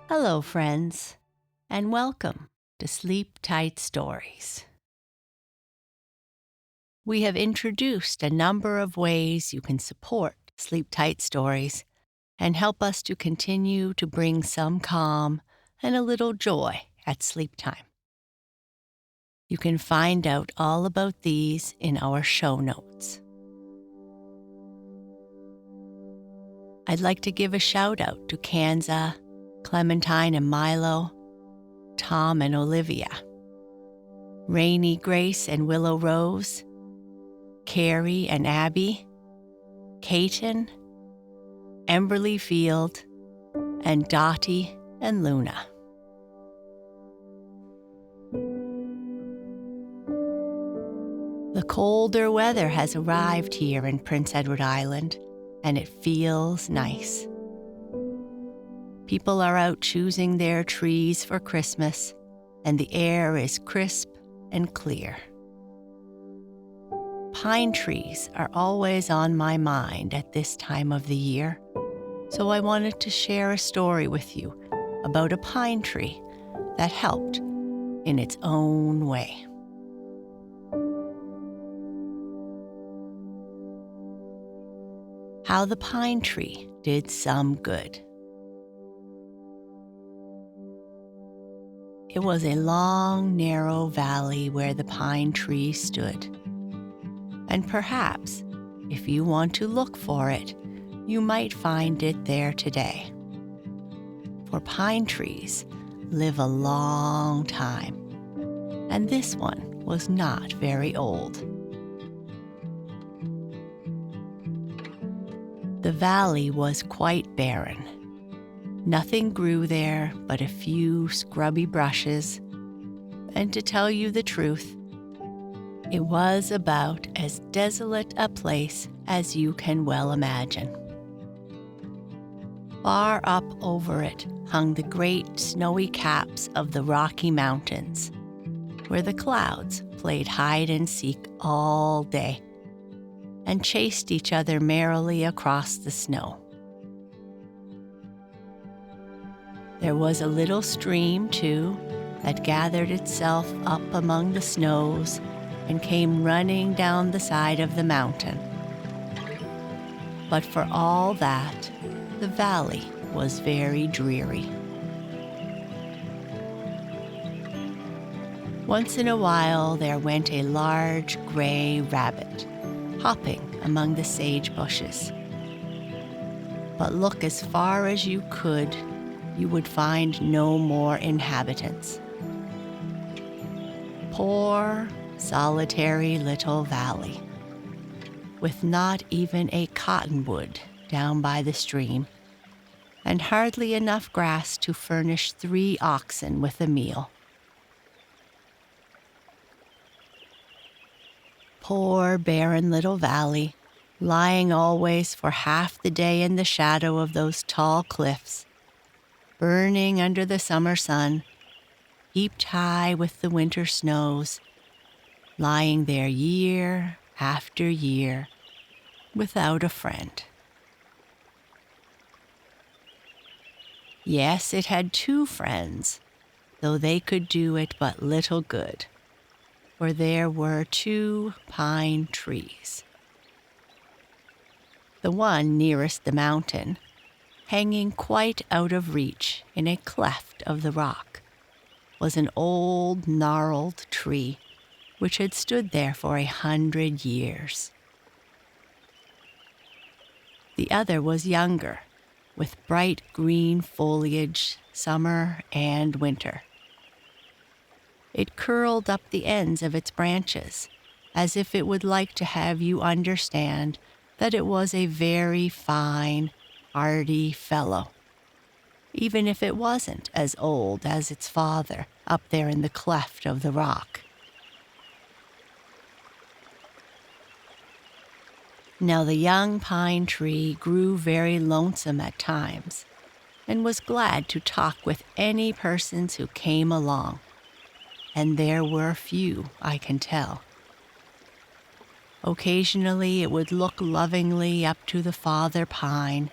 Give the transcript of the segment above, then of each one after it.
Hello, friends, and welcome to Sleep Tight Stories. We have introduced a number of ways you can support Sleep Tight Stories and help us to continue to bring some calm and a little joy at sleep time. You can find out all about these in our show notes. I'd like to give a shout out to Kanza, Clementine and Milo, Tom and Olivia, Rainy, Grace and Willow Rose, Carrie and Abby, Kaiten, Emberly Field, and Dottie and Luna. The colder weather has arrived here in Prince Edward Island, and it feels nice. People are out choosing their trees for Christmas, and the air is crisp and clear. Pine trees are always on my mind at this time of the year, so I wanted to share a story with you about a pine tree that helped in its own way. How the pine tree did some good. It was a long, narrow valley where the pine tree stood. And perhaps, if you want to look for it, you might find it there today. For pine trees live a long time, and this one was not very old. The valley was quite barren. Nothing grew there but a few scrubby brushes, and to tell you the truth, it was about as desolate a place as you can well imagine. Far up over it hung the great snowy caps of the Rocky Mountains, where the clouds played hide and seek all day and chased each other merrily across the snow. There was a little stream, too, that gathered itself up among the snows and came running down the side of the mountain. But for all that, the valley was very dreary. Once in a while, there went a large gray rabbit, hopping among the sage bushes. But look as far as you could, you would find no more inhabitants. Poor, solitary little valley, with not even a cottonwood down by the stream, and hardly enough grass to furnish 3 oxen with a meal. Poor, barren little valley, lying always for half the day in the shadow of those tall cliffs, burning under the summer sun, heaped high with the winter snows, lying there year after year without a friend. Yes, it had 2 friends, though they could do it but little good, for there were 2 pine trees. The one nearest the mountain, hanging quite out of reach in a cleft of the rock, was an old, gnarled tree which had stood there for 100 years. The other was younger, with bright green foliage summer and winter. It curled up the ends of its branches, as if it would like to have you understand that it was a very fine, hardy fellow, even if it wasn't as old as its father up there in the cleft of the rock. Now the young pine tree grew very lonesome at times, and was glad to talk with any persons who came along, and there were few, I can tell. Occasionally it would look lovingly up to the father pine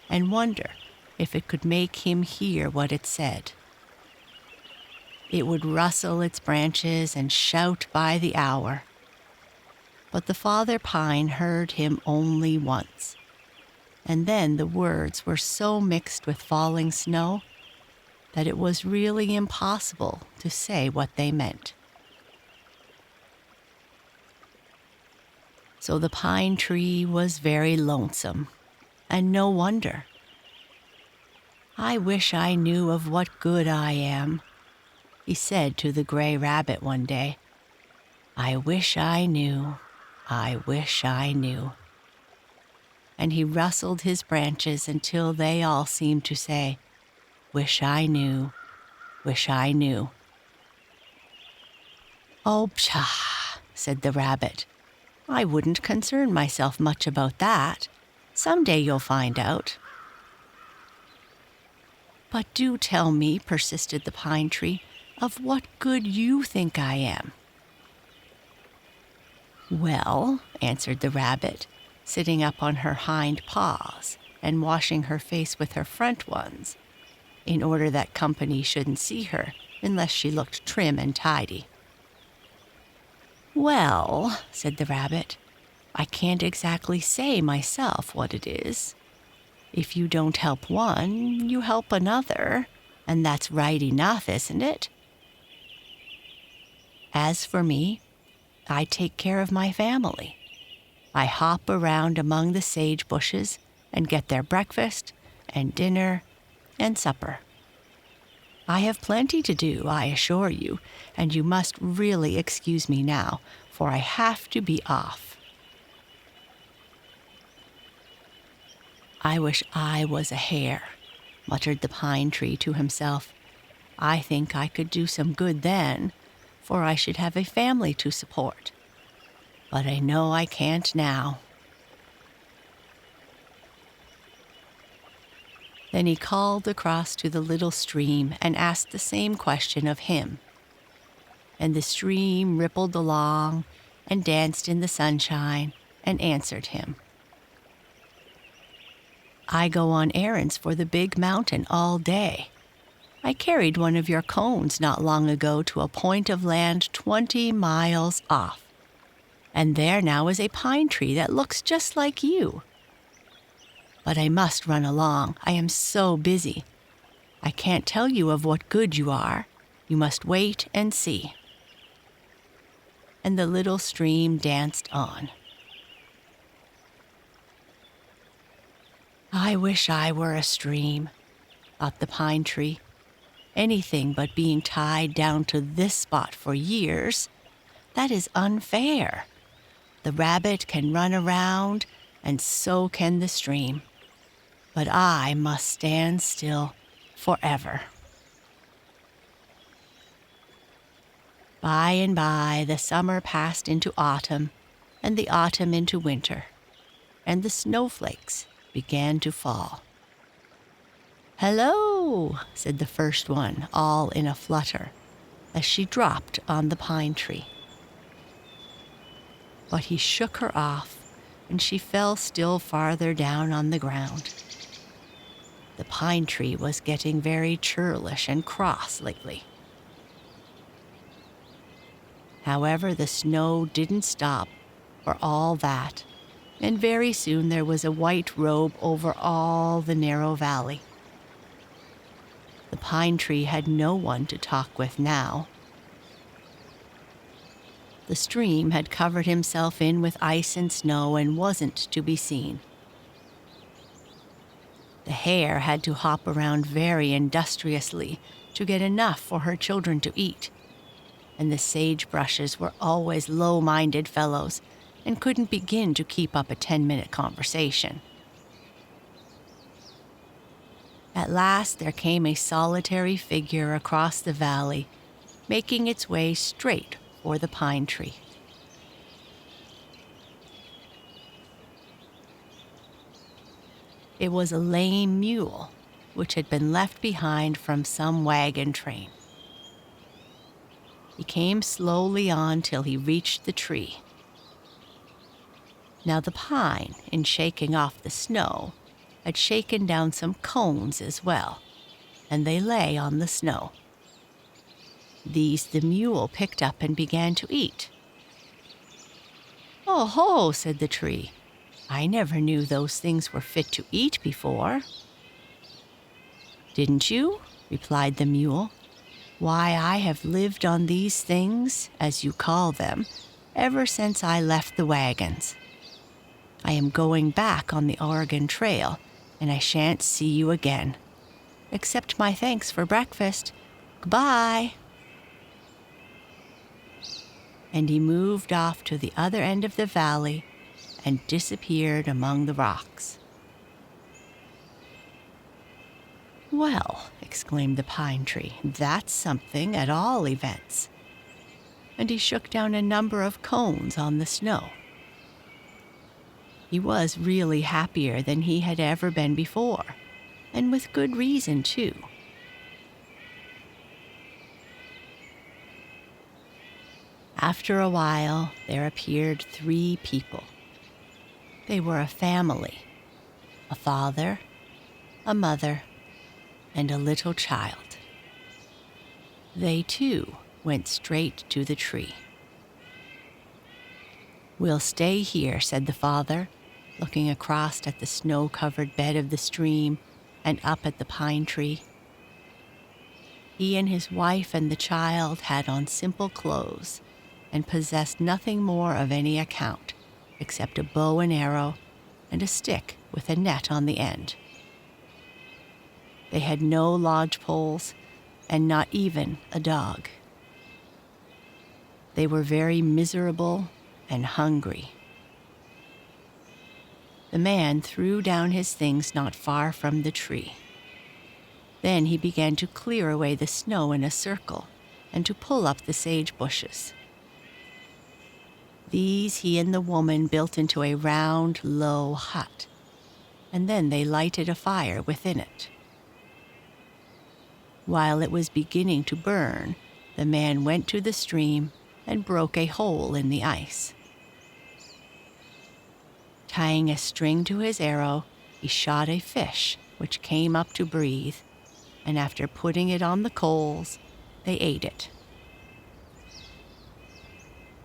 and wonder if it could make him hear what it said. It would rustle its branches and shout by the hour. But the father pine heard him only once, and then the words were so mixed with falling snow that it was really impossible to say what they meant. So the pine tree was very lonesome, and no wonder. "I wish I knew of what good I am," he said to the gray rabbit one day. "I wish I knew, I wish I knew." And he rustled his branches until they all seemed to say, "Wish I knew, wish I knew." "Oh, pshaw," said the rabbit. "I wouldn't concern myself much about that. Someday you'll find out." "But do tell me," persisted the pine tree, "of what good you think I am." "Well," answered the rabbit, sitting up on her hind paws and washing her face with her front ones, in order that company shouldn't see her unless she looked trim and tidy. "Well," said the rabbit, "I can't exactly say myself what it is. If you don't help one, you help another, and that's right enough, isn't it? As for me, I take care of my family. I hop around among the sage bushes and get their breakfast and dinner and supper. I have plenty to do, I assure you, and you must really excuse me now, for I have to be off." "I wish I was a hare," muttered the pine tree to himself. "I think I could do some good then, for I should have a family to support. But I know I can't now." Then he called across to the little stream and asked the same question of him. And the stream rippled along and danced in the sunshine and answered him. "I go on errands for the big mountain all day. I carried one of your cones not long ago to a point of land 20 miles off. And there now is a pine tree that looks just like you. But I must run along. I am so busy. I can't tell you of what good you are. You must wait and see." And the little stream danced on. "I wish I were a stream," thought the pine tree. "Anything but being tied down to this spot for years. That is unfair. The rabbit can run around, and so can the stream. But I must stand still forever." By and by, the summer passed into autumn, and the autumn into winter, and the snowflakes began to fall. "Hello," said the first one, all in a flutter, as she dropped on the pine tree. But he shook her off, and she fell still farther down on the ground. The pine tree was getting very churlish and cross lately. However, the snow didn't stop for all that, and very soon there was a white robe over all the narrow valley. The pine tree had no one to talk with now. The stream had covered himself in with ice and snow and wasn't to be seen. The hare had to hop around very industriously to get enough for her children to eat, and the sagebrushes were always low-minded fellows and couldn't begin to keep up a 10-minute conversation. At last there came a solitary figure across the valley, making its way straight for the pine tree. It was a lame mule, which had been left behind from some wagon train. He came slowly on till he reached the tree. Now the pine, in shaking off the snow, had shaken down some cones as well, and they lay on the snow. These the mule picked up and began to eat. "Oh ho," said the tree. "I never knew those things were fit to eat before." "Didn't you?" replied the mule. "Why, I have lived on these things, as you call them, ever since I left the wagons. I am going back on the Oregon Trail, and I shan't see you again. Accept my thanks for breakfast. Goodbye." And he moved off to the other end of the valley and disappeared among the rocks. "Well," exclaimed the pine tree, "that's something at all events." And he shook down a number of cones on the snow. He was really happier than he had ever been before, and with good reason, too. After a while, there appeared 3 people. They were a family, a father, a mother, and a little child. They, too, went straight to the tree. "We'll stay here," said the father, looking across at the snow-covered bed of the stream and up at the pine tree. He and his wife and the child had on simple clothes and possessed nothing more of any account except a bow and arrow and a stick with a net on the end. They had no lodge poles and not even a dog. They were very miserable and hungry. The man threw down his things not far from the tree. Then he began to clear away the snow in a circle and to pull up the sage bushes. These he and the woman built into a round, low hut, and then they lighted a fire within it. While it was beginning to burn, the man went to the stream and broke a hole in the ice. Tying a string to his arrow, he shot a fish which came up to breathe, and after putting it on the coals, they ate it.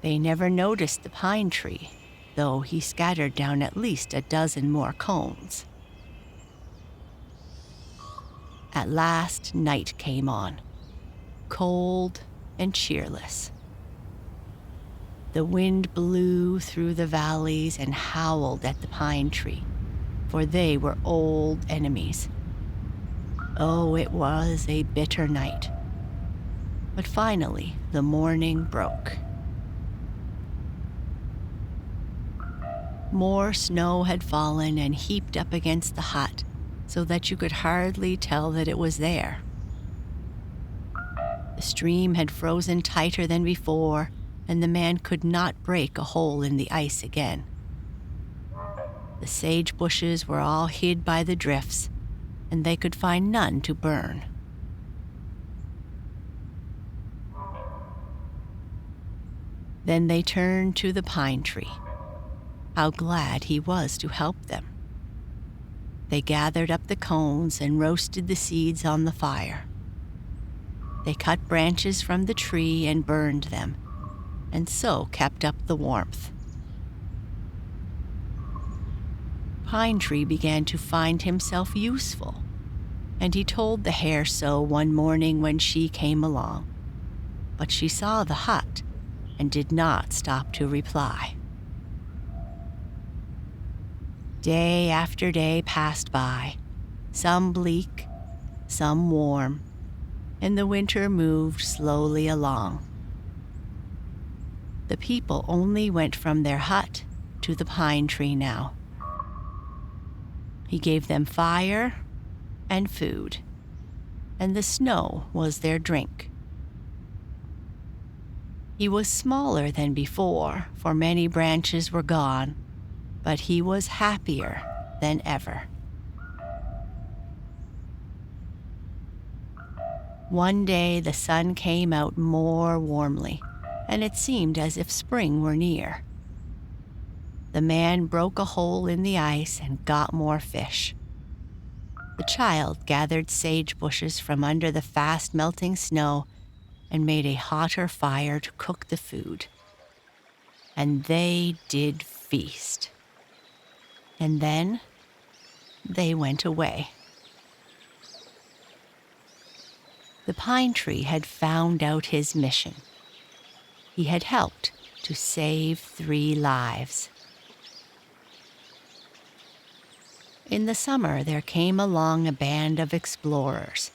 They never noticed the pine tree, though he scattered down at least a dozen more cones. At last, night came on, cold and cheerless. The wind blew through the valleys and howled at the pine tree, for they were old enemies. Oh, it was a bitter night. But finally, the morning broke. More snow had fallen and heaped up against the hut, so that you could hardly tell that it was there. The stream had frozen tighter than before, and the man could not break a hole in the ice again. The sage bushes were all hid by the drifts, and they could find none to burn. Then they turned to the pine tree. How glad he was to help them. They gathered up the cones and roasted the seeds on the fire. They cut branches from the tree and burned them, and so kept up the warmth. Pine Tree began to find himself useful, and he told the hare so one morning when she came along. But she saw the hut and did not stop to reply. Day after day passed by, some bleak, some warm, and the winter moved slowly along. The people only went from their hut to the pine tree now. He gave them fire and food, and the snow was their drink. He was smaller than before, for many branches were gone, but he was happier than ever. One day the sun came out more warmly, and it seemed as if spring were near. The man broke a hole in the ice and got more fish, The child gathered sage bushes from under the fast melting snow and made a hotter fire to cook the food. And they did feast. And then they went away. The pine tree had found out his mission. He had helped to save 3 lives. In the summer, there came along a band of explorers,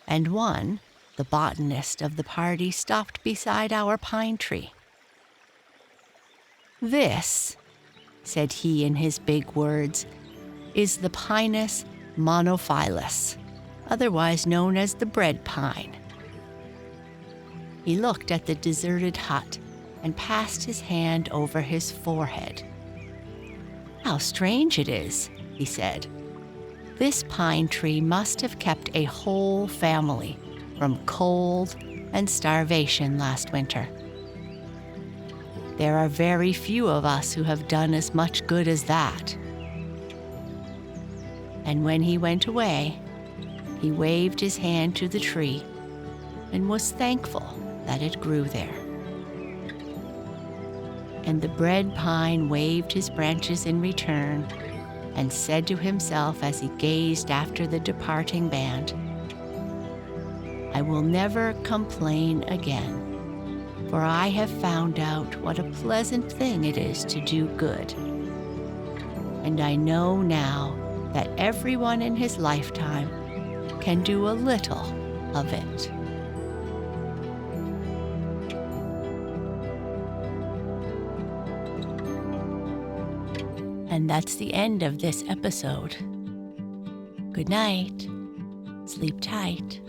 and one, the botanist of the party, stopped beside our pine tree. "This," said he in his big words, "is the Pinus monophyllus, otherwise known as the bread pine." He looked at the deserted hut and passed his hand over his forehead. "How strange it is," he said. "This pine tree must have kept a whole family from cold and starvation last winter. There are very few of us who have done as much good as that." And when he went away, he waved his hand to the tree and was thankful that it grew there. And the bread pine waved his branches in return and said to himself as he gazed after the departing band, "I will never complain again, for I have found out what a pleasant thing it is to do good. And I know now that everyone in his lifetime can do a little of it." And that's the end of this episode. Good night. Sleep tight.